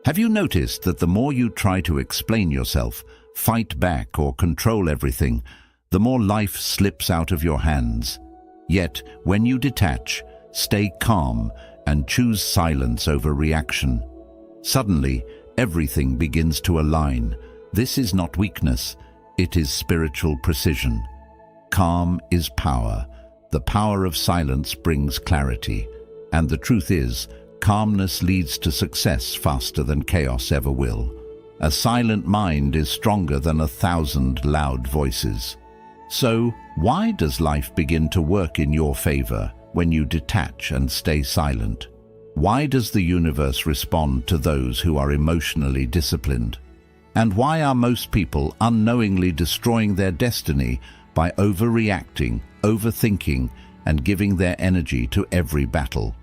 Have you noticed that the more you try to explain yourself, fight back or control everything, the more life slips out of your hands? Yet, when you detach, stay calm, and choose silence over reaction, suddenly everything begins to align. This is not weakness, it is spiritual precision. Calm is power. The power of silence brings clarity. And the truth is, calmness leads to success faster than chaos ever will. A silent mind is stronger than 1,000 loud voices. So, why does life begin to work in your favor when you detach and stay silent? Why does the universe respond to those who are emotionally disciplined? And why are most people unknowingly destroying their destiny by overreacting, overthinking, and giving their energy to every battle?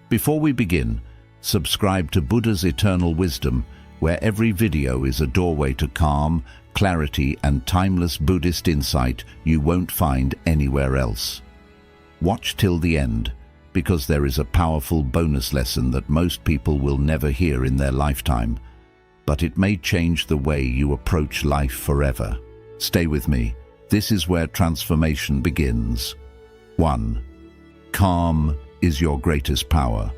Before we begin, subscribe to Buddha's Eternal Wisdom, where every video is a doorway to calm, clarity, and timeless Buddhist insight you won't find anywhere else. Watch till the end, because there is a powerful bonus lesson that most people will never hear in their lifetime, but it may change the way you approach life forever. Stay with me. This is where transformation begins. 1. Calm is your greatest power.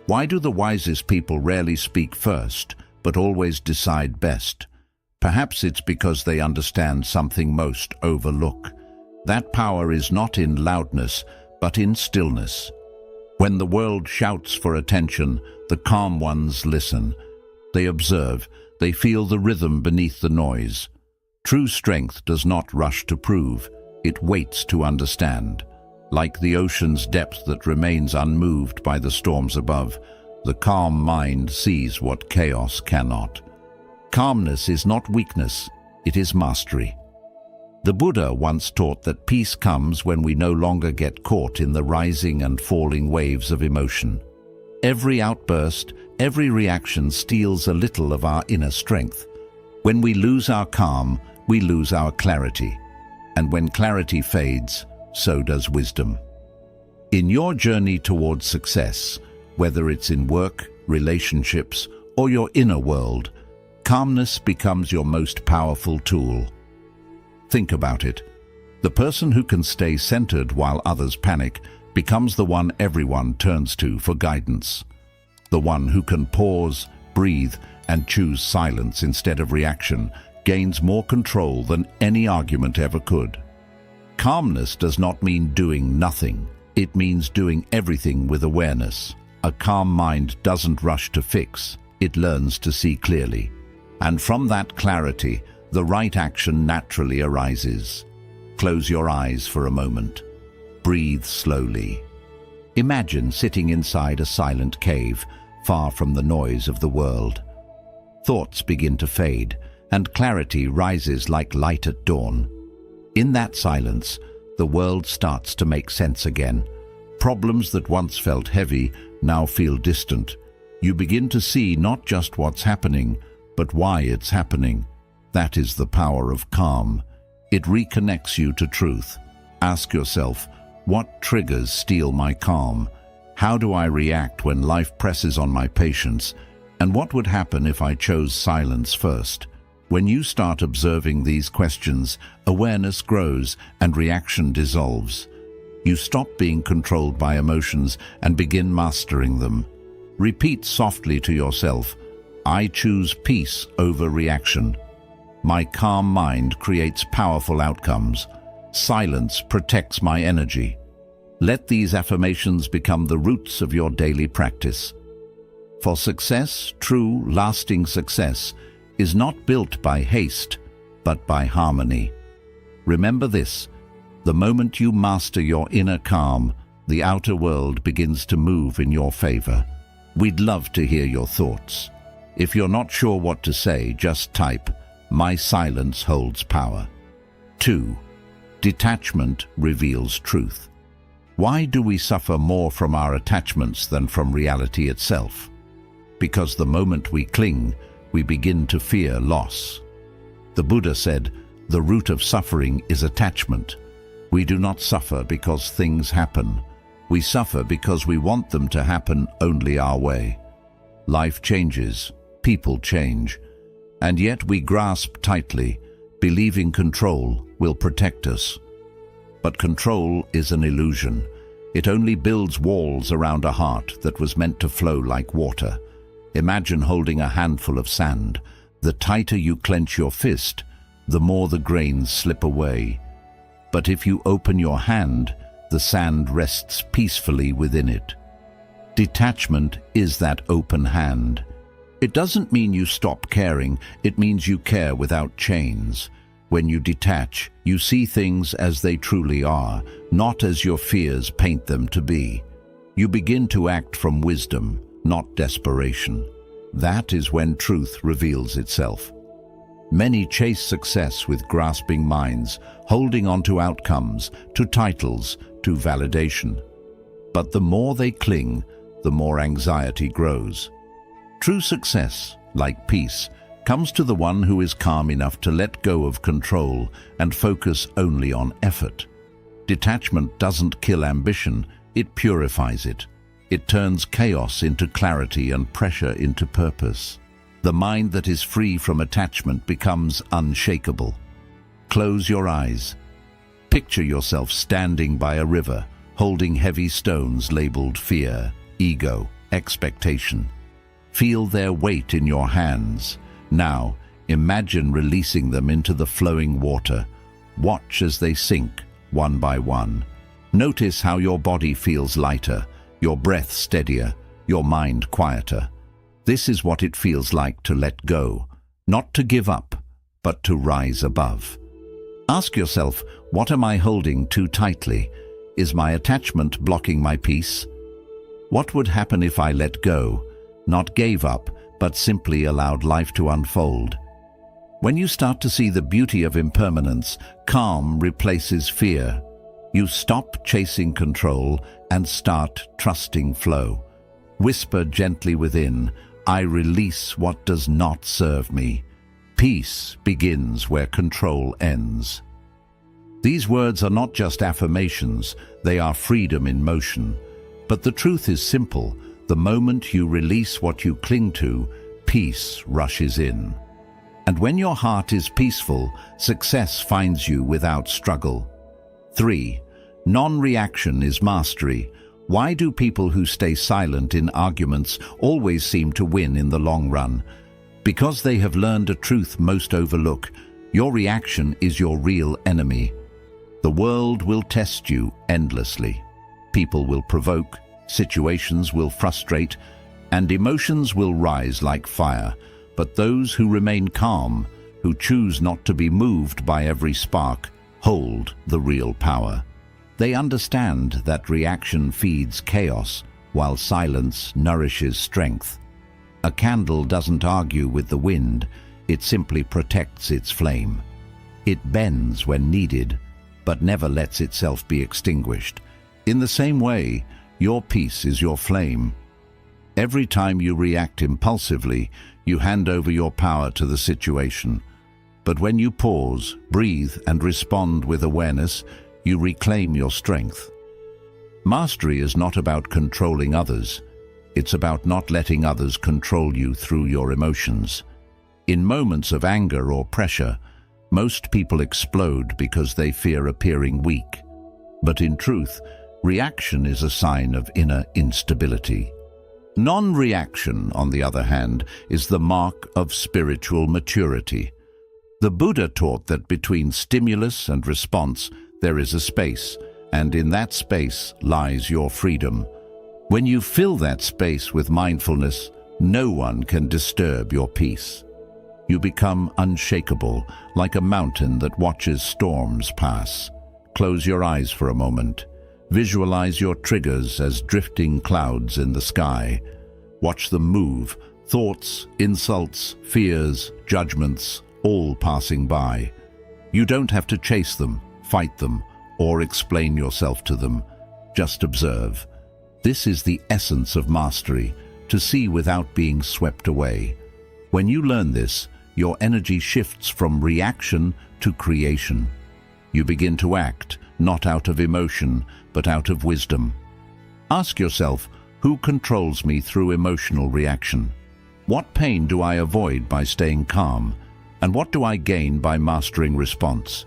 Why do the wisest people rarely speak first, but always decide best? Perhaps it's because they understand something most overlook. That power is not in loudness, but in stillness. When the world shouts for attention, the calm ones listen. They observe, they feel the rhythm beneath the noise. True strength does not rush to prove, it waits to understand. Like the ocean's depth that remains unmoved by the storms above, the calm mind sees what chaos cannot. Calmness is not weakness, it is mastery. The Buddha once taught that peace comes when we no longer get caught in the rising and falling waves of emotion. Every outburst, every reaction steals a little of our inner strength. When we lose our calm, we lose our clarity. And when clarity fades, so does wisdom. In your journey towards success, whether it's in work, relationships, or your inner world, calmness becomes your most powerful tool. Think about it. The person who can stay centered while others panic becomes the one everyone turns to for guidance. The one who can pause, breathe, and choose silence instead of reaction gains more control than any argument ever could. Calmness does not mean doing nothing. It means doing everything with awareness. A calm mind doesn't rush to fix, it learns to see clearly. And from that clarity, the right action naturally arises. Close your eyes for a moment. Breathe slowly. Imagine sitting inside a silent cave, far from the noise of the world. Thoughts begin to fade, and clarity rises like light at dawn. In that silence, the world starts to make sense again. Problems that once felt heavy now feel distant. You begin to see not just what's happening, but why it's happening. That is the power of calm. It reconnects you to truth. Ask yourself, what triggers steal my calm? How do I react when life presses on my patience? And what would happen if I chose silence first? When you start observing these questions, awareness grows and reaction dissolves. You stop being controlled by emotions and begin mastering them. Repeat softly to yourself, I choose peace over reaction. My calm mind creates powerful outcomes. Silence protects my energy. Let these affirmations become the roots of your daily practice. For success, true, lasting success, is not built by haste, but by harmony. Remember this, the moment you master your inner calm, the outer world begins to move in your favor. We'd love to hear your thoughts. If you're not sure what to say, just type, my silence holds power. 2. Detachment reveals truth. Why do we suffer more from our attachments than from reality itself? Because the moment we cling, we begin to fear loss. The Buddha said, the root of suffering is attachment. We do not suffer because things happen. We suffer because we want them to happen only our way. Life changes, people change, and yet we grasp tightly, believing control will protect us. But control is an illusion. It only builds walls around a heart that was meant to flow like water. Imagine holding a handful of sand. The tighter you clench your fist, the more the grains slip away. But if you open your hand, the sand rests peacefully within it. Detachment is that open hand. It doesn't mean you stop caring, it means you care without chains. When you detach, you see things as they truly are, not as your fears paint them to be. You begin to act from wisdom, not desperation. That is when truth reveals itself. Many chase success with grasping minds, holding on to outcomes, to titles, to validation. But the more they cling, the more anxiety grows. True success, like peace, comes to the one who is calm enough to let go of control and focus only on effort. Detachment doesn't kill ambition, it purifies it. It turns chaos into clarity and pressure into purpose. The mind that is free from attachment becomes unshakable. Close your eyes. Picture yourself standing by a river, holding heavy stones labeled fear, ego, expectation. Feel their weight in your hands. Now, imagine releasing them into the flowing water. Watch as they sink, one by one. Notice how your body feels lighter, your breath steadier, your mind quieter. This is what it feels like to let go, not to give up, but to rise above. Ask yourself, what am I holding too tightly? Is my attachment blocking my peace? What would happen if I let go, not gave up, but simply allowed life to unfold? When you start to see the beauty of impermanence, calm replaces fear. You stop chasing control and start trusting flow. Whisper gently within, I release what does not serve me. Peace begins where control ends. These words are not just affirmations, they are freedom in motion. But the truth is simple. The moment you release what you cling to, peace rushes in. And when your heart is peaceful, success finds you without struggle. 3. Non-reaction is mastery. Why do people who stay silent in arguments always seem to win in the long run? Because they have learned a truth most overlook. Your reaction is your real enemy. The world will test you endlessly. People will provoke, situations will frustrate, and emotions will rise like fire. But those who remain calm, who choose not to be moved by every spark, hold the real power. They understand that reaction feeds chaos, while silence nourishes strength. A candle doesn't argue with the wind, it simply protects its flame. It bends when needed, but never lets itself be extinguished. In the same way, your peace is your flame. Every time you react impulsively, you hand over your power to the situation. But when you pause, breathe, and respond with awareness, you reclaim your strength. Mastery is not about controlling others. It's about not letting others control you through your emotions. In moments of anger or pressure, most people explode because they fear appearing weak. But in truth, reaction is a sign of inner instability. Non-reaction, on the other hand, is the mark of spiritual maturity. The Buddha taught that between stimulus and response, there is a space, and in that space lies your freedom. When you fill that space with mindfulness, no one can disturb your peace. You become unshakable, like a mountain that watches storms pass. Close your eyes for a moment. Visualize your triggers as drifting clouds in the sky. Watch them move, thoughts, insults, fears, judgments, all passing by. You don't have to chase them, fight them, or explain yourself to them. Just observe. This is the essence of mastery, to see without being swept away. When you learn this, your energy shifts from reaction to creation. You begin to act, not out of emotion, but out of wisdom. Ask yourself, who controls me through emotional reaction? What pain do I avoid by staying calm? And what do I gain by mastering response?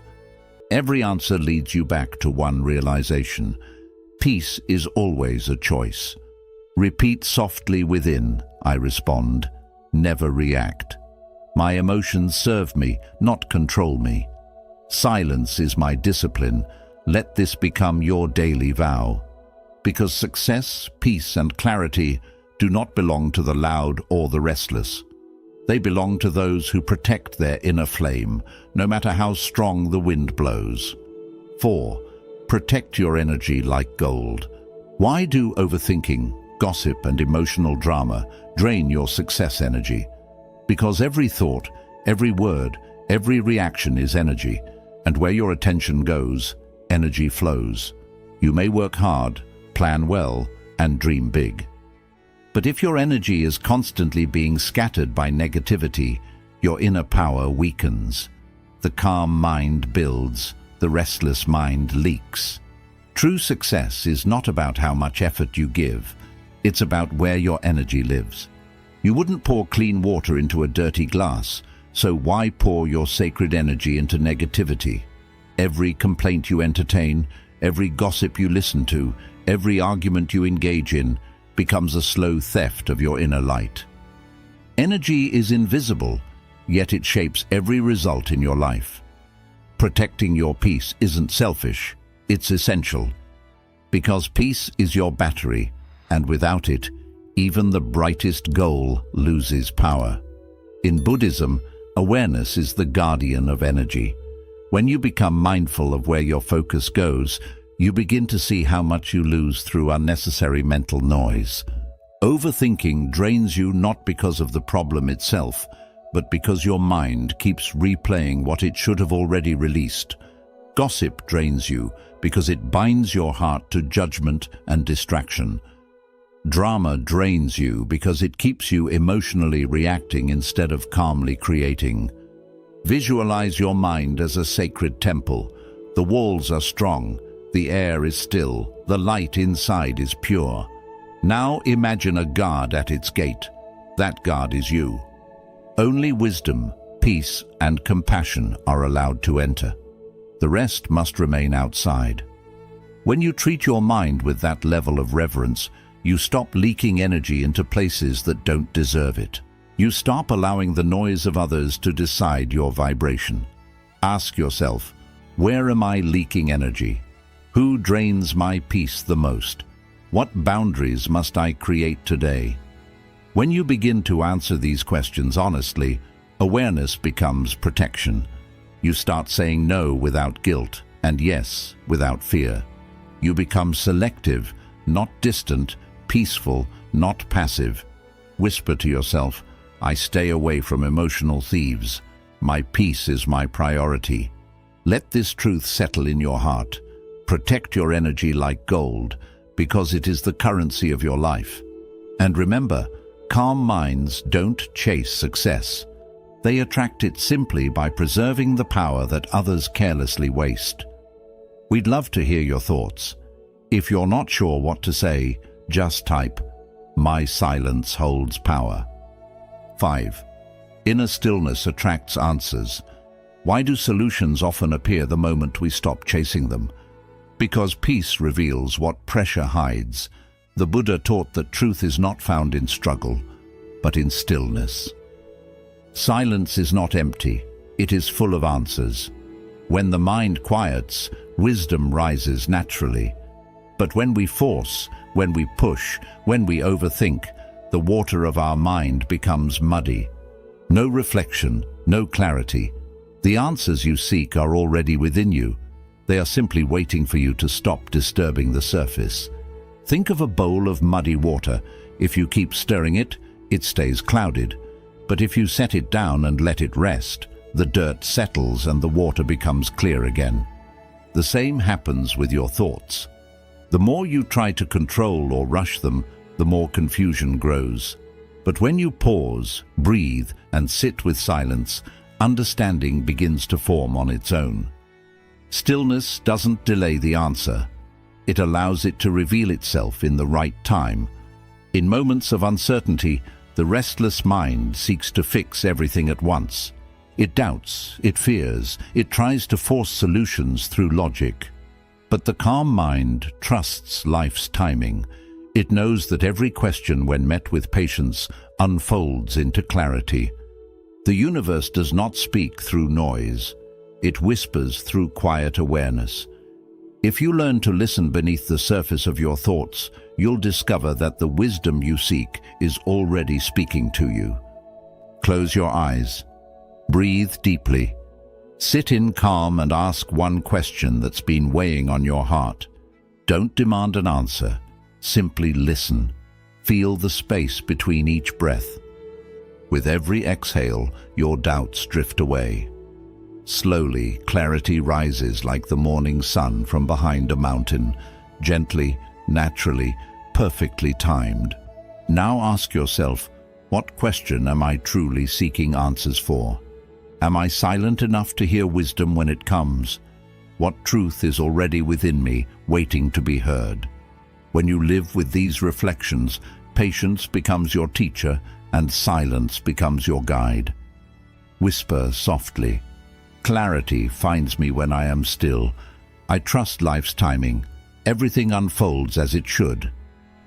Every answer leads you back to one realization. Peace is always a choice. Repeat softly within, I respond. Never react. My emotions serve me, not control me. Silence is my discipline. Let this become your daily vow. Because success, peace, and clarity do not belong to the loud or the restless. They belong to those who protect their inner flame, no matter how strong the wind blows. 4. Protect your energy like gold. Why do overthinking, gossip, and emotional drama drain your success energy? Because every thought, every word, every reaction is energy, and where your attention goes, energy flows. You may work hard, plan well, and dream big. But if your energy is constantly being scattered by negativity, your inner power weakens. The calm mind builds, the restless mind leaks. True success is not about how much effort you give. It's about where your energy lives. You wouldn't pour clean water into a dirty glass, so why pour your sacred energy into negativity? Every complaint you entertain, every gossip you listen to, every argument you engage in, becomes a slow theft of your inner light. Energy is invisible, yet it shapes every result in your life. Protecting your peace isn't selfish, it's essential. Because peace is your battery, and without it, even the brightest goal loses power. In Buddhism, awareness is the guardian of energy. When you become mindful of where your focus goes, you begin to see how much you lose through unnecessary mental noise. Overthinking drains you not because of the problem itself, but because your mind keeps replaying what it should have already released. Gossip drains you because it binds your heart to judgment and distraction. Drama drains you because it keeps you emotionally reacting instead of calmly creating. Visualize your mind as a sacred temple. The walls are strong, the air is still, the light inside is pure. Now imagine a guard at its gate. That guard is you. Only wisdom, peace, and compassion are allowed to enter. The rest must remain outside. When you treat your mind with that level of reverence, you stop leaking energy into places that don't deserve it. You stop allowing the noise of others to decide your vibration. Ask yourself, where am I leaking energy? Who drains my peace the most? What boundaries must I create today? When you begin to answer these questions honestly, awareness becomes protection. You start saying no without guilt and yes without fear. You become selective, not distant, peaceful, not passive. Whisper to yourself, I stay away from emotional thieves. My peace is my priority. Let this truth settle in your heart. Protect your energy like gold, because it is the currency of your life. And remember, calm minds don't chase success. They attract it simply by preserving the power that others carelessly waste. We'd love to hear your thoughts. If you're not sure what to say, just type, My silence holds power. 5. Inner stillness attracts answers. Why do solutions often appear the moment we stop chasing them? Because peace reveals what pressure hides. The Buddha taught that truth is not found in struggle, but in stillness. Silence is not empty, it is full of answers. When the mind quiets, wisdom rises naturally. But when we force, when we push, when we overthink, the water of our mind becomes muddy. No reflection, no clarity. The answers you seek are already within you. They are simply waiting for you to stop disturbing the surface. Think of a bowl of muddy water. If you keep stirring it, it stays clouded. But if you set it down and let it rest, the dirt settles and the water becomes clear again. The same happens with your thoughts. The more you try to control or rush them, the more confusion grows. But when you pause, breathe, and sit with silence, understanding begins to form on its own. Stillness doesn't delay the answer. It allows it to reveal itself in the right time. In moments of uncertainty, The restless mind seeks to fix everything at once. It doubts, it fears, it tries to force solutions through logic. But the calm mind trusts life's timing. It knows that every question, when met with patience, unfolds into clarity. The universe does not speak through noise. It whispers through quiet awareness. If you learn to listen beneath the surface of your thoughts, you'll discover that the wisdom you seek is already speaking to you. Close your eyes. Breathe deeply. Sit in calm and ask one question that's been weighing on your heart. Don't demand an answer. Simply listen. Feel the space between each breath. With every exhale, your doubts drift away. Slowly, clarity rises like the morning sun from behind a mountain, gently, naturally, perfectly timed. Now ask yourself, what question am I truly seeking answers for? Am I silent enough to hear wisdom when it comes? What truth is already within me, waiting to be heard? When you live with these reflections, patience becomes your teacher and silence becomes your guide. Whisper softly. Clarity finds me when I am still. I trust life's timing. Everything unfolds as it should.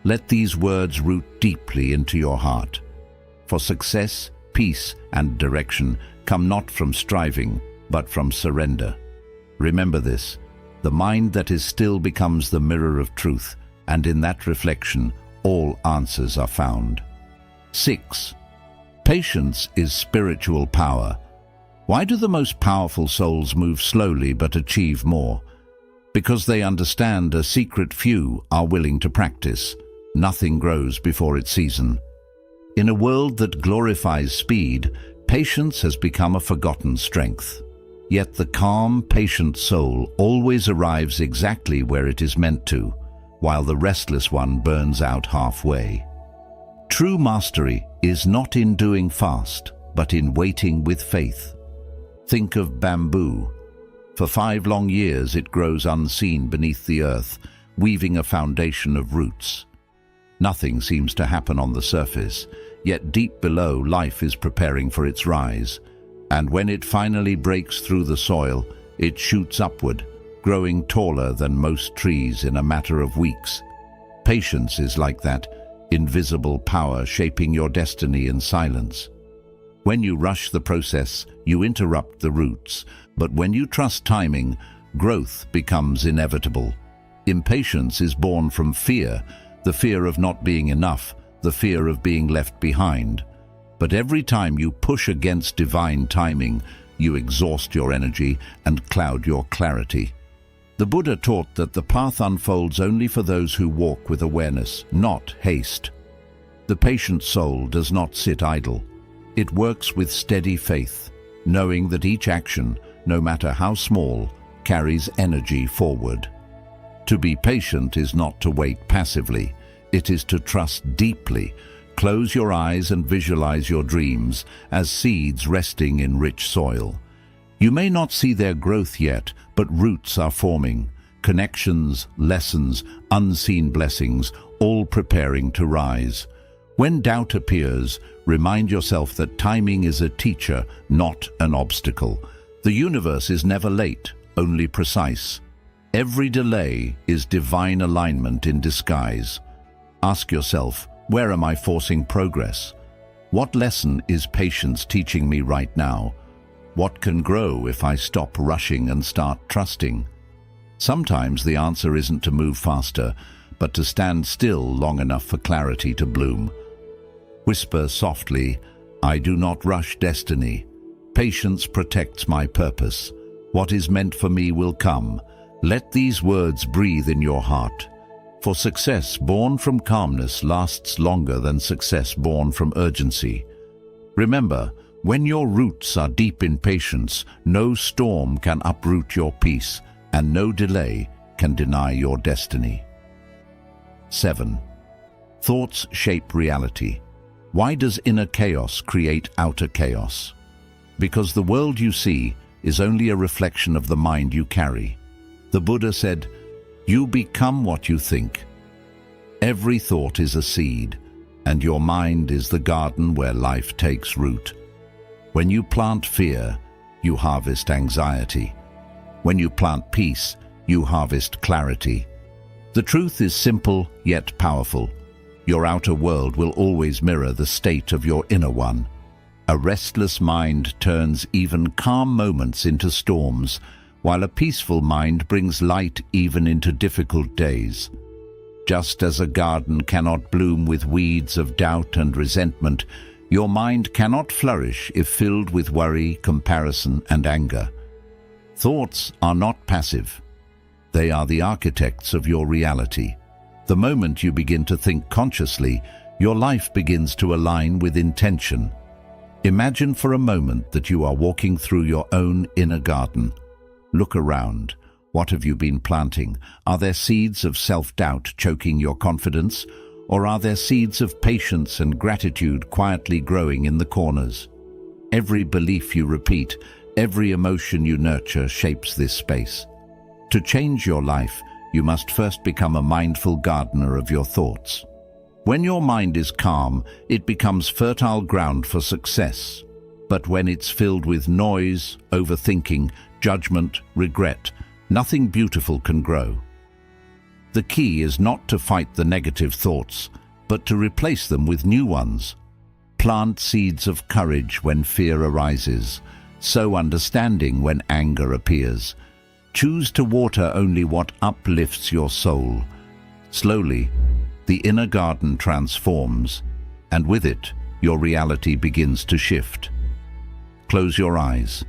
Let these words root deeply into your heart. For success, peace, and direction come not from striving, but from surrender. Remember this: the mind that is still becomes the mirror of truth, and in that reflection, all answers are found. 6. Patience is spiritual power. Why do the most powerful souls move slowly but achieve more? Because they understand a secret few are willing to practice. Nothing grows before its season. In a world that glorifies speed, patience has become a forgotten strength. Yet the calm, patient soul always arrives exactly where it is meant to, while the restless one burns out halfway. True mastery is not in doing fast, but in waiting with faith. Think of bamboo. For 5 long years it grows unseen beneath the earth, weaving a foundation of roots. Nothing seems to happen on the surface, yet deep below life is preparing for its rise. And when it finally breaks through the soil, it shoots upward, growing taller than most trees in a matter of weeks. Patience is like that invisible power shaping your destiny in silence. When you rush the process, you interrupt the roots, but when you trust timing, growth becomes inevitable. Impatience is born from fear, the fear of not being enough, the fear of being left behind. But every time you push against divine timing, you exhaust your energy and cloud your clarity. The Buddha taught that the path unfolds only for those who walk with awareness, not haste. The patient soul does not sit idle. It works with steady faith, knowing that each action, no matter how small, carries energy forward. To be patient is not to wait passively. It is to trust deeply. Close your eyes and visualize your dreams as seeds resting in rich soil. You may not see their growth yet, but roots are forming. Connections, lessons, unseen blessings, all preparing to rise. When doubt appears, remind yourself that timing is a teacher, not an obstacle. The universe is never late, only precise. Every delay is divine alignment in disguise. Ask yourself, where am I forcing progress? What lesson is patience teaching me right now? What can grow if I stop rushing and start trusting? Sometimes the answer isn't to move faster, but to stand still long enough for clarity to bloom. Whisper softly, I do not rush destiny. Patience protects my purpose. What is meant for me will come. Let these words breathe in your heart. For success born from calmness lasts longer than success born from urgency. Remember, when your roots are deep in patience, no storm can uproot your peace, and no delay can deny your destiny. 7. Thoughts shape reality. Why does inner chaos create outer chaos? Because the world you see is only a reflection of the mind you carry. The Buddha said, "You become what you think." Every thought is a seed, and your mind is the garden where life takes root. When you plant fear, you harvest anxiety. When you plant peace, you harvest clarity. The truth is simple yet powerful. Your outer world will always mirror the state of your inner one. A restless mind turns even calm moments into storms, while a peaceful mind brings light even into difficult days. Just as a garden cannot bloom with weeds of doubt and resentment, your mind cannot flourish if filled with worry, comparison, and anger. Thoughts are not passive. They are the architects of your reality. The moment you begin to think consciously, your life begins to align with intention. Imagine for a moment that you are walking through your own inner garden. Look around. What have you been planting? Are there seeds of self-doubt choking your confidence? Or are there seeds of patience and gratitude quietly growing in the corners? Every belief you repeat, every emotion you nurture shapes this space. To change your life, you must first become a mindful gardener of your thoughts. When your mind is calm, it becomes fertile ground for success. But when it's filled with noise, overthinking, judgment, regret, nothing beautiful can grow. The key is not to fight the negative thoughts, but to replace them with new ones. Plant seeds of courage when fear arises, sow understanding when anger appears. Choose to water only what uplifts your soul. Slowly, the inner garden transforms, and with it, your reality begins to shift. Close your eyes.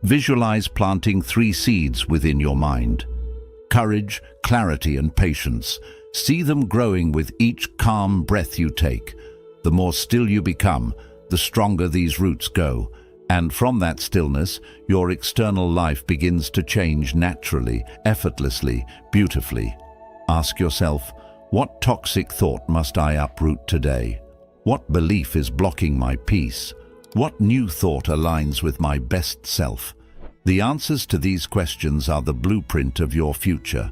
Visualize planting 3 seeds within your mind. Courage, clarity, and patience. See them growing with each calm breath you take. The more still you become, the stronger these roots go. And from that stillness, your external life begins to change naturally, effortlessly, beautifully. Ask yourself, what toxic thought must I uproot today? What belief is blocking my peace? What new thought aligns with my best self? The answers to these questions are the blueprint of your future.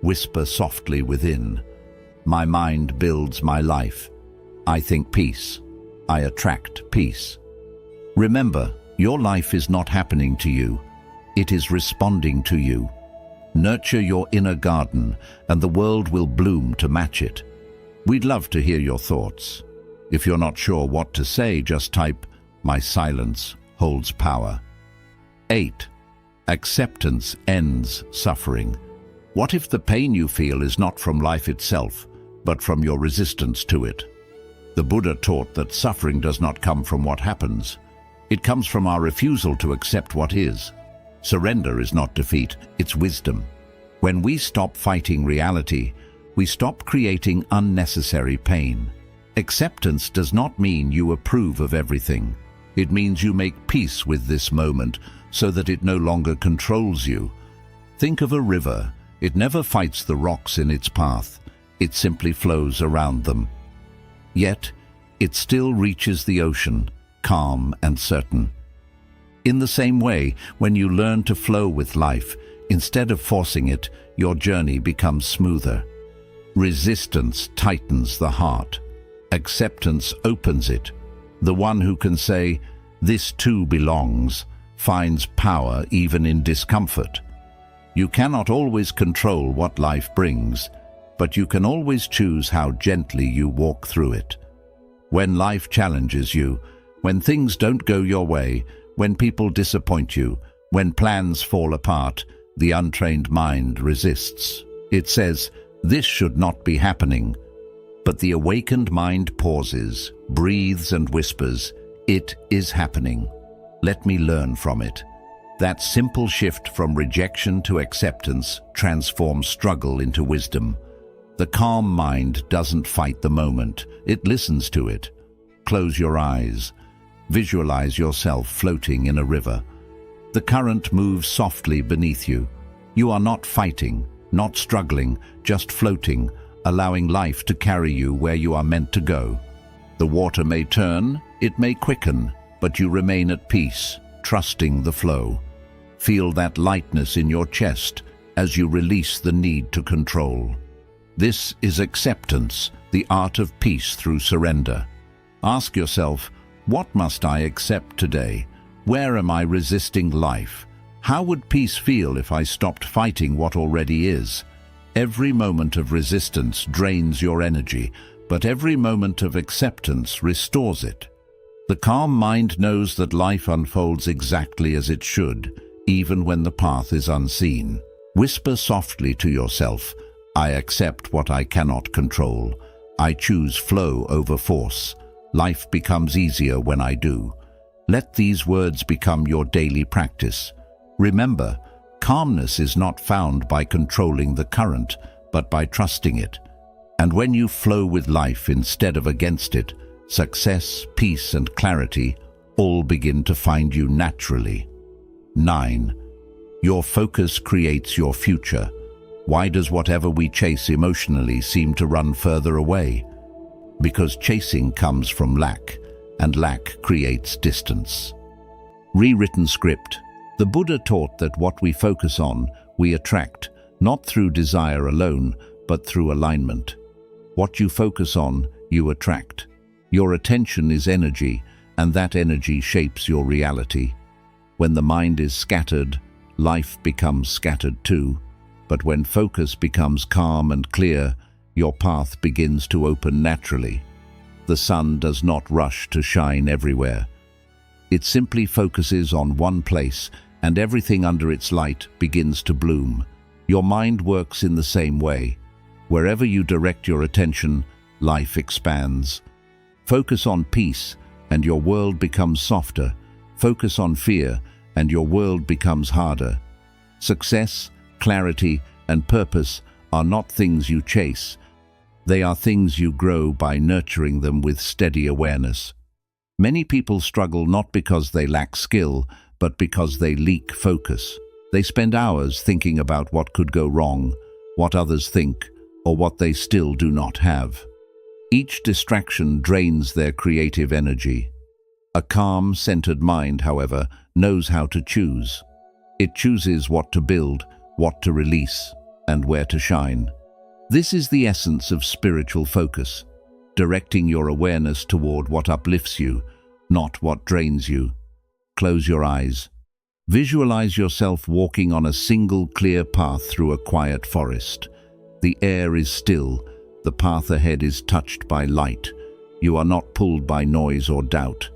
Whisper softly within. My mind builds my life. I think peace. I attract peace. Remember, your life is not happening to you. It is responding to you. Nurture your inner garden, and the world will bloom to match it. We'd love to hear your thoughts. If you're not sure what to say, just type, "My silence holds power." 8. Acceptance ends suffering. What if the pain you feel is not from life itself, but from your resistance to it? The Buddha taught that suffering does not come from what happens. It comes from our refusal to accept what is. Surrender is not defeat, it's wisdom. When we stop fighting reality, we stop creating unnecessary pain. Acceptance does not mean you approve of everything. It means you make peace with this moment so that it no longer controls you. Think of a river. It never fights the rocks in its path. It simply flows around them. Yet, it still reaches the ocean, calm and certain. In the same way, when you learn to flow with life, instead of forcing it, your journey becomes smoother. Resistance tightens the heart. Acceptance opens it. The one who can say, "This too belongs," finds power even in discomfort. You cannot always control what life brings, but you can always choose how gently you walk through it. When life challenges you, when things don't go your way, when people disappoint you, when plans fall apart, the untrained mind resists. It says, "This should not be happening." But the awakened mind pauses, breathes and whispers, "It is happening. Let me learn from it." That simple shift from rejection to acceptance transforms struggle into wisdom. The calm mind doesn't fight the moment, it listens to it. Close your eyes. Visualize yourself floating in a river. The current moves softly beneath you. You are not fighting, not struggling, just floating, allowing life to carry you where you are meant to go. The water may turn, it may quicken, but you remain at peace, trusting the flow. Feel that lightness in your chest as you release the need to control. This is acceptance, the art of peace through surrender. Ask yourself, what must I accept today? Where am I resisting life? How would peace feel if I stopped fighting what already is? Every moment of resistance drains your energy, but every moment of acceptance restores it. The calm mind knows that life unfolds exactly as it should, even when the path is unseen. Whisper softly to yourself, I accept what I cannot control. I choose flow over force. Life becomes easier when I do. Let these words become your daily practice. Remember, calmness is not found by controlling the current, but by trusting it. And when you flow with life instead of against it, success, peace, and clarity all begin to find you naturally. 9. Your focus creates your future. Why does whatever we chase emotionally seem to run further away? Because chasing comes from lack, and lack creates distance. Rewritten script. The Buddha taught that what we focus on, we attract, not through desire alone, but through alignment. What you focus on, you attract. Your attention is energy, and that energy shapes your reality. When the mind is scattered, life becomes scattered too. But when focus becomes calm and clear, your path begins to open naturally. The sun does not rush to shine everywhere. It simply focuses on one place, and everything under its light begins to bloom. Your mind works in the same way. Wherever you direct your attention, life expands. Focus on peace, and your world becomes softer. Focus on fear, and your world becomes harder. Success, clarity, and purpose are not things you chase. They are things you grow by nurturing them with steady awareness. Many people struggle not because they lack skill, but because they lack focus. They spend hours thinking about what could go wrong, what others think, or what they still do not have. Each distraction drains their creative energy. A calm, centered mind, however, knows how to choose. It chooses what to build, what to release, and where to shine. This is the essence of spiritual focus, directing your awareness toward what uplifts you, not what drains you. Close your eyes. Visualize yourself walking on a single clear path through a quiet forest. The air is still, the path ahead is touched by light. You are not pulled by noise or doubt.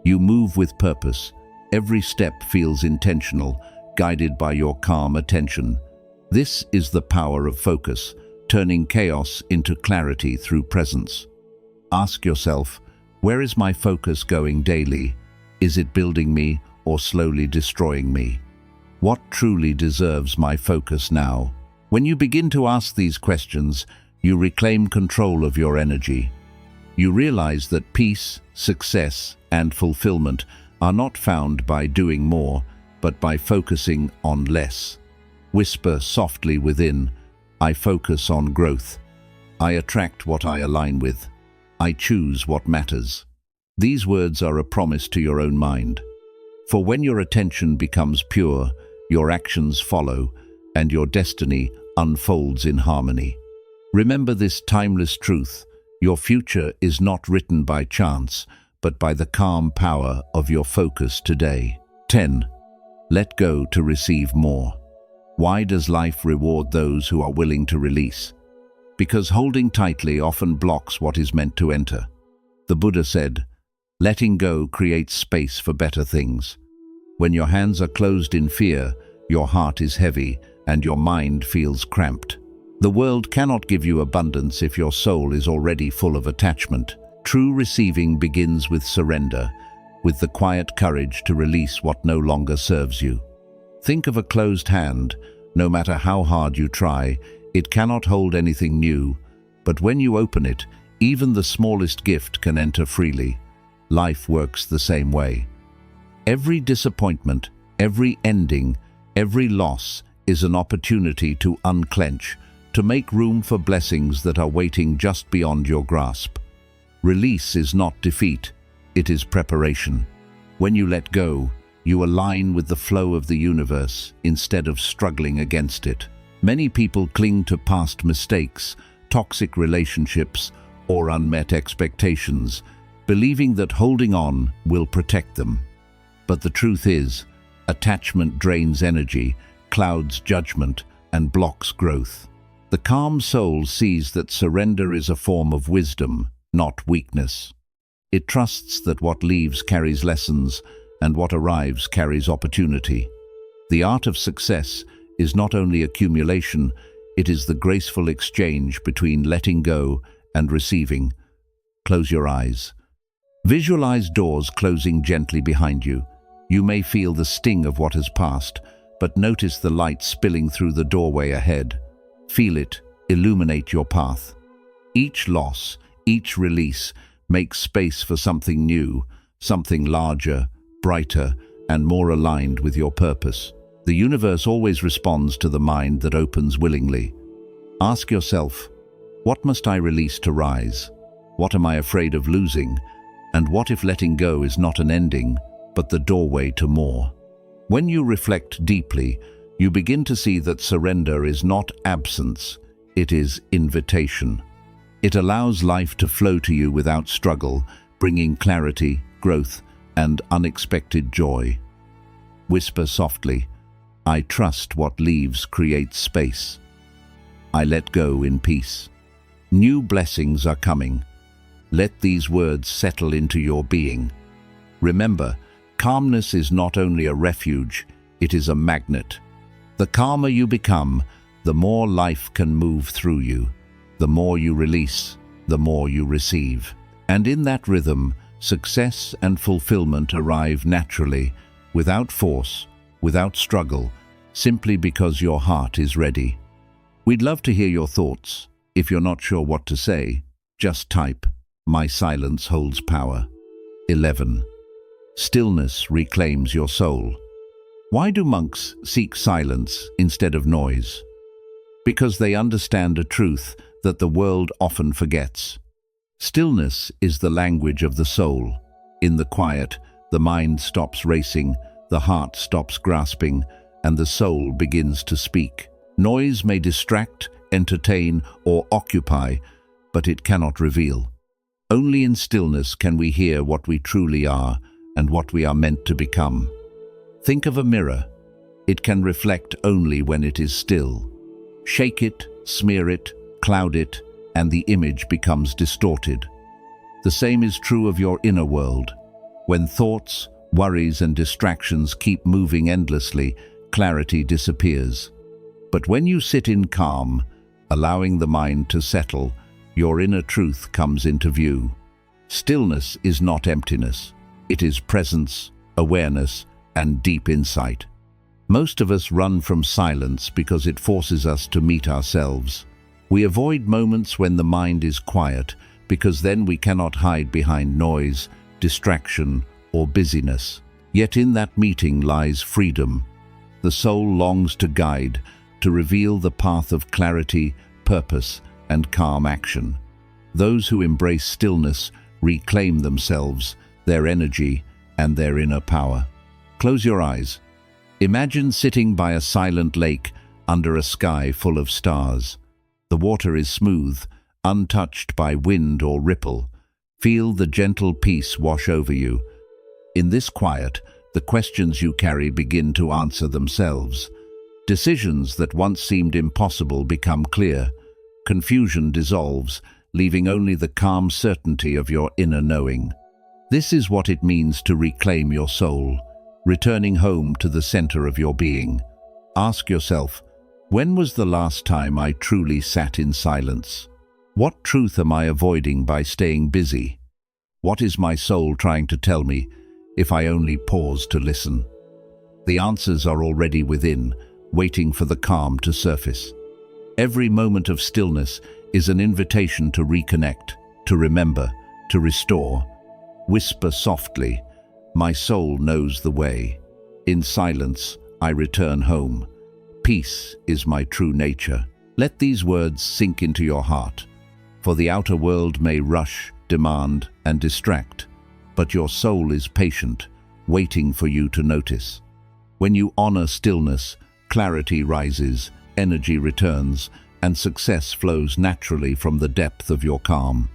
You move with purpose. Every step feels intentional, guided by your calm attention. This is the power of focus, turning chaos into clarity through presence. Ask yourself, where is my focus going daily? Is it building me or slowly destroying me? What truly deserves my focus now? When you begin to ask these questions, you reclaim control of your energy. You realize that peace, success, and fulfillment are not found by doing more, but by focusing on less. Whisper softly within, I focus on growth. I attract what I align with. I choose what matters. These words are a promise to your own mind. For when your attention becomes pure, your actions follow, and your destiny unfolds in harmony. Remember this timeless truth: your future is not written by chance, but by the calm power of your focus today. 10. Let go to receive more. Why does life reward those who are willing to release? Because holding tightly often blocks what is meant to enter. The Buddha said, letting go creates space for better things. When your hands are closed in fear, your heart is heavy and your mind feels cramped. The world cannot give you abundance if your soul is already full of attachment. True receiving begins with surrender, with the quiet courage to release what no longer serves you. Think of a closed hand. No matter how hard you try, it cannot hold anything new. But when you open it, even the smallest gift can enter freely. Life works the same way. Every disappointment, every ending, every loss is an opportunity to unclench, to make room for blessings that are waiting just beyond your grasp. Release is not defeat, it is preparation. When you let go, you align with the flow of the universe instead of struggling against it. Many people cling to past mistakes, toxic relationships, or unmet expectations, believing that holding on will protect them. But the truth is, attachment drains energy, clouds judgment, and blocks growth. The calm soul sees that surrender is a form of wisdom, not weakness. It trusts that what leaves carries lessons, and what arrives carries opportunity. The art of success is not only accumulation, it is the graceful exchange between letting go and receiving. Close your eyes. Visualize doors closing gently behind you. You may feel the sting of what has passed, but notice the light spilling through the doorway ahead. Feel it illuminate your path. Each loss, each release, makes space for something new, something larger, brighter, and more aligned with your purpose. The universe always responds to the mind that opens willingly. Ask yourself, what must I release to rise? What am I afraid of losing? And what if letting go is not an ending, but the doorway to more? When you reflect deeply, you begin to see that surrender is not absence, it is invitation. It allows life to flow to you without struggle, bringing clarity, growth, and unexpected joy. Whisper softly, I trust what leaves creates space. I let go in peace. New blessings are coming. Let these words settle into your being. Remember, calmness is not only a refuge, it is a magnet. The calmer you become, the more life can move through you. The more you release, the more you receive. And in that rhythm, success and fulfillment arrive naturally, without force, without struggle, simply because your heart is ready. We'd love to hear your thoughts. If you're not sure what to say, just type, "My silence holds power." 11. Stillness reclaims your soul. Why do monks seek silence instead of noise? Because they understand a truth that the world often forgets. Stillness is the language of the soul. In the quiet, the mind stops racing, the heart stops grasping, and the soul begins to speak. Noise may distract, entertain, or occupy, but it cannot reveal. Only in stillness can we hear what we truly are and what we are meant to become. Think of a mirror. It can reflect only when it is still. Shake it, smear it, cloud it, and the image becomes distorted. The same is true of your inner world. When thoughts, worries, and distractions keep moving endlessly, clarity disappears. But when you sit in calm, allowing the mind to settle, your inner truth comes into view. Stillness is not emptiness. It is presence, awareness, and deep insight. Most of us run from silence because it forces us to meet ourselves. We avoid moments when the mind is quiet because then we cannot hide behind noise, distraction, or busyness. Yet in that meeting lies freedom. The soul longs to guide, to reveal the path of clarity, purpose, and calm action. Those who embrace stillness reclaim themselves, their energy, and their inner power. Close your eyes. Imagine sitting by a silent lake under a sky full of stars. The water is smooth, untouched by wind or ripple. Feel the gentle peace wash over you. In this quiet, the questions you carry begin to answer themselves. Decisions that once seemed impossible become clear. Confusion dissolves, leaving only the calm certainty of your inner knowing. This is what it means to reclaim your soul, returning home to the center of your being. Ask yourself, when was the last time I truly sat in silence? What truth am I avoiding by staying busy? What is my soul trying to tell me if I only pause to listen? The answers are already within, waiting for the calm to surface. Every moment of stillness is an invitation to reconnect, to remember, to restore. Whisper softly, my soul knows the way. In silence, I return home. Peace is my true nature. Let these words sink into your heart, for the outer world may rush, demand, and distract, but your soul is patient, waiting for you to notice. When you honor stillness, clarity rises, energy returns, and success flows naturally from the depth of your calm.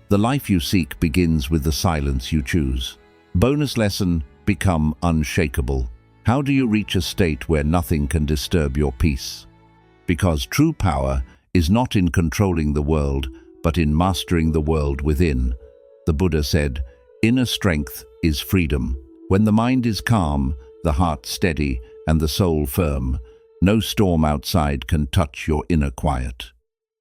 The life you seek begins with the silence you choose. Bonus lesson: become unshakable. How do you reach a state where nothing can disturb your peace? Because true power is not in controlling the world, but in mastering the world within. The Buddha said, "Inner strength is freedom." When the mind is calm, the heart steady, and the soul firm, no storm outside can touch your inner quiet.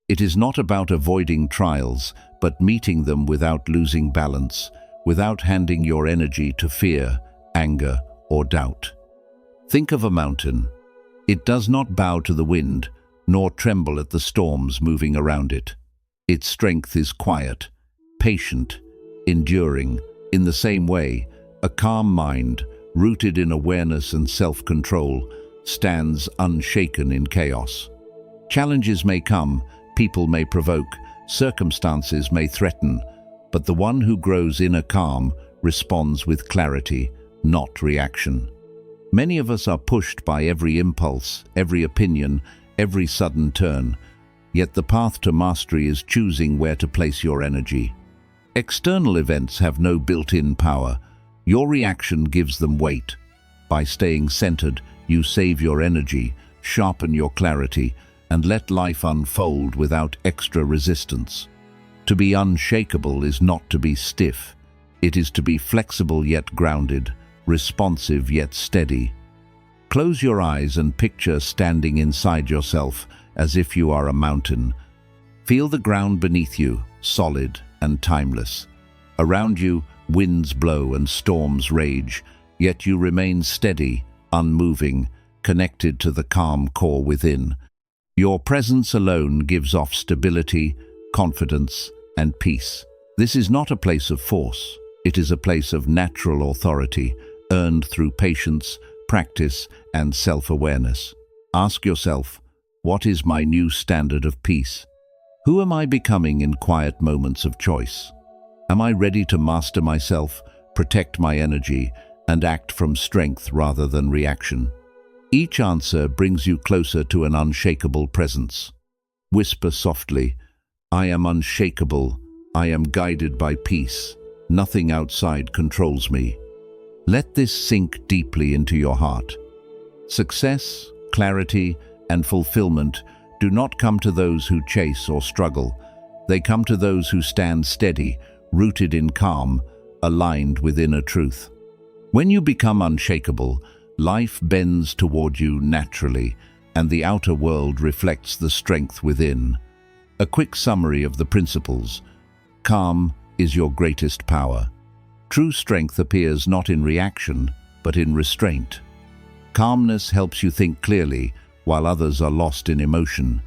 It is not about avoiding trials, but meeting them without losing balance, without handing your energy to fear, anger, or doubt. Think of a mountain. It does not bow to the wind, nor tremble at the storms moving around it. Its strength is quiet, patient, enduring. In the same way, a calm mind, rooted in awareness and self-control, stands unshaken in chaos. Challenges may come, people may provoke, circumstances may threaten, but the one who grows inner calm responds with clarity, not reaction. Many of us are pushed by every impulse, every opinion, every sudden turn, yet the path to mastery is choosing where to place your energy. External events have no built-in power. Your reaction gives them weight. By staying centered, you save your energy, sharpen your clarity, and let life unfold without extra resistance. To be unshakable is not to be stiff. It is to be flexible yet grounded, responsive yet steady. Close your eyes and picture standing inside yourself as if you are a mountain. Feel the ground beneath you, solid and timeless. Around you, winds blow and storms rage, yet you remain steady, unmoving, connected to the calm core within. Your presence alone gives off stability, confidence, and peace. This is not a place of force. It is a place of natural authority, earned through patience, practice, and self-awareness. Ask yourself, what is my new standard of peace? Who am I becoming in quiet moments of choice? Am I ready to master myself, protect my energy, and act from strength rather than reaction? Each answer brings you closer to an unshakable presence. Whisper softly, I am unshakable, I am guided by peace. Nothing outside controls me. Let this sink deeply into your heart. Success, clarity, and fulfillment do not come to those who chase or struggle. They come to those who stand steady, rooted in calm, aligned with inner truth. When you become unshakable, life bends toward you naturally, and the outer world reflects the strength within. A quick summary of the principles. Calm is your greatest power. True strength appears not in reaction, but in restraint. Calmness helps you think clearly, while others are lost in emotion.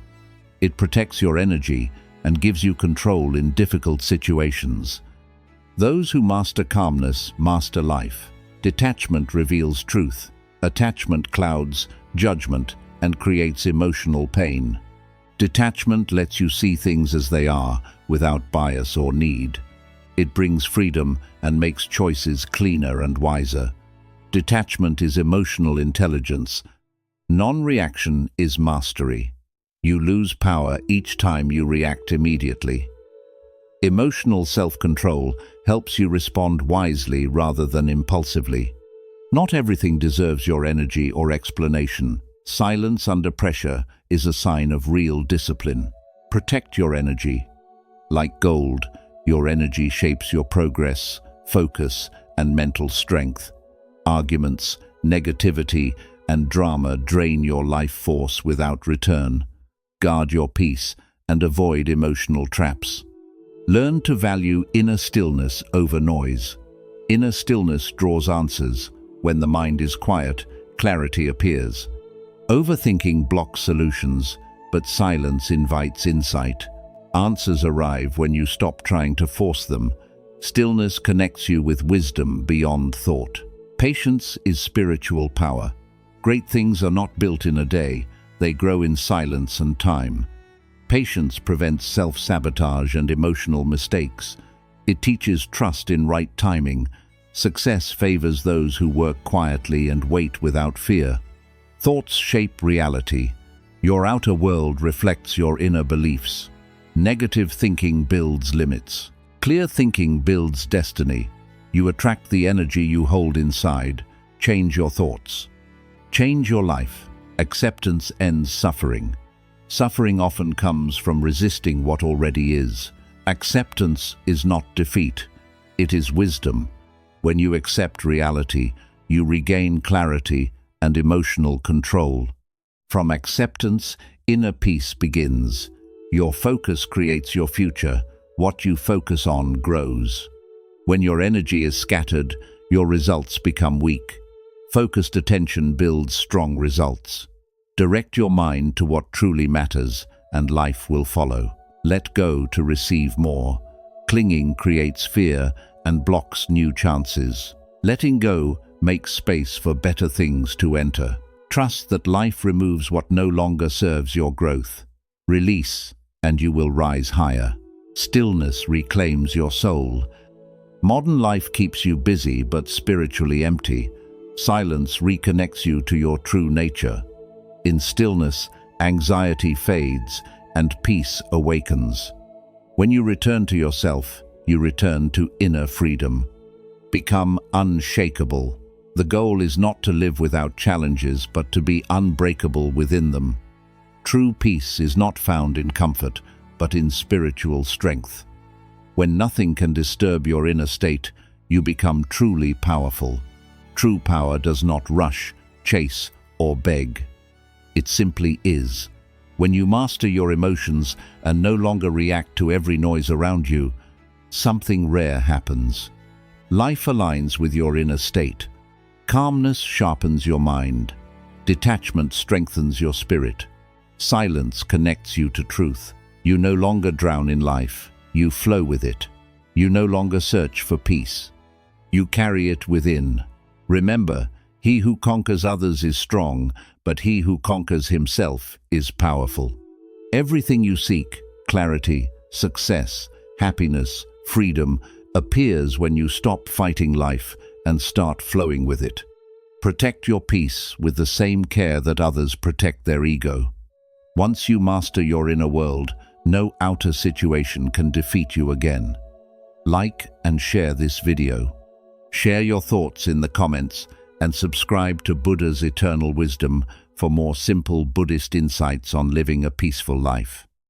It protects your energy and gives you control in difficult situations. Those who master calmness master life. Detachment reveals truth. Attachment clouds judgment and creates emotional pain. Detachment lets you see things as they are, without bias or need. It brings freedom and makes choices cleaner and wiser. Detachment is emotional intelligence. Non-reaction is mastery. You lose power each time you react immediately. Emotional self-control helps you respond wisely rather than impulsively. Not everything deserves your energy or explanation. Silence under pressure is a sign of real discipline. Protect your energy. Like gold, your energy shapes your progress, focus, and mental strength. Arguments, negativity, and drama drain your life force without return. Guard your peace and avoid emotional traps. Learn to value inner stillness over noise. Inner stillness draws answers. When the mind is quiet, clarity appears. Overthinking blocks solutions, but silence invites insight. Answers arrive when you stop trying to force them. Stillness connects you with wisdom beyond thought. Patience is spiritual power. Great things are not built in a day. They grow in silence and time. Patience prevents self-sabotage and emotional mistakes. It teaches trust in right timing. Success favors those who work quietly and wait without fear. Thoughts shape reality. Your outer world reflects your inner beliefs. Negative thinking builds limits. Clear thinking builds destiny. You attract the energy you hold inside. Change your thoughts. Change your life. Acceptance ends suffering. Suffering often comes from resisting what already is. Acceptance is not defeat. It is wisdom. When you accept reality, you regain clarity and emotional control. From acceptance, inner peace begins. Your focus creates your future. What you focus on grows. When your energy is scattered, your results become weak. Focused attention builds strong results. Direct your mind to what truly matters, and life will follow. Let go to receive more. Clinging creates fear and blocks new chances. Letting go makes space for better things to enter. Trust that life removes what no longer serves your growth. Release, and you will rise higher. Stillness reclaims your soul. Modern life keeps you busy but spiritually empty. Silence reconnects you to your true nature. In stillness, anxiety fades and peace awakens. When you return to yourself, you return to inner freedom. Become unshakable. The goal is not to live without challenges, but to be unbreakable within them. True peace is not found in comfort, but in spiritual strength. When nothing can disturb your inner state, you become truly powerful. True power does not rush, chase, or beg. It simply is. When you master your emotions and no longer react to every noise around you, something rare happens. Life aligns with your inner state. Calmness sharpens your mind. Detachment strengthens your spirit. Silence connects you to truth. You no longer drown in life. You flow with it. You no longer search for peace. You carry it within. Remember, he who conquers others is strong, but he who conquers himself is powerful. Everything you seek, clarity, success, happiness, freedom, appears when you stop fighting life and start flowing with it. Protect your peace with the same care that others protect their ego. Once you master your inner world, no outer situation can defeat you again. Like and share this video. Share your thoughts in the comments and subscribe to Buddha's Eternal Wisdom for more simple Buddhist insights on living a peaceful life.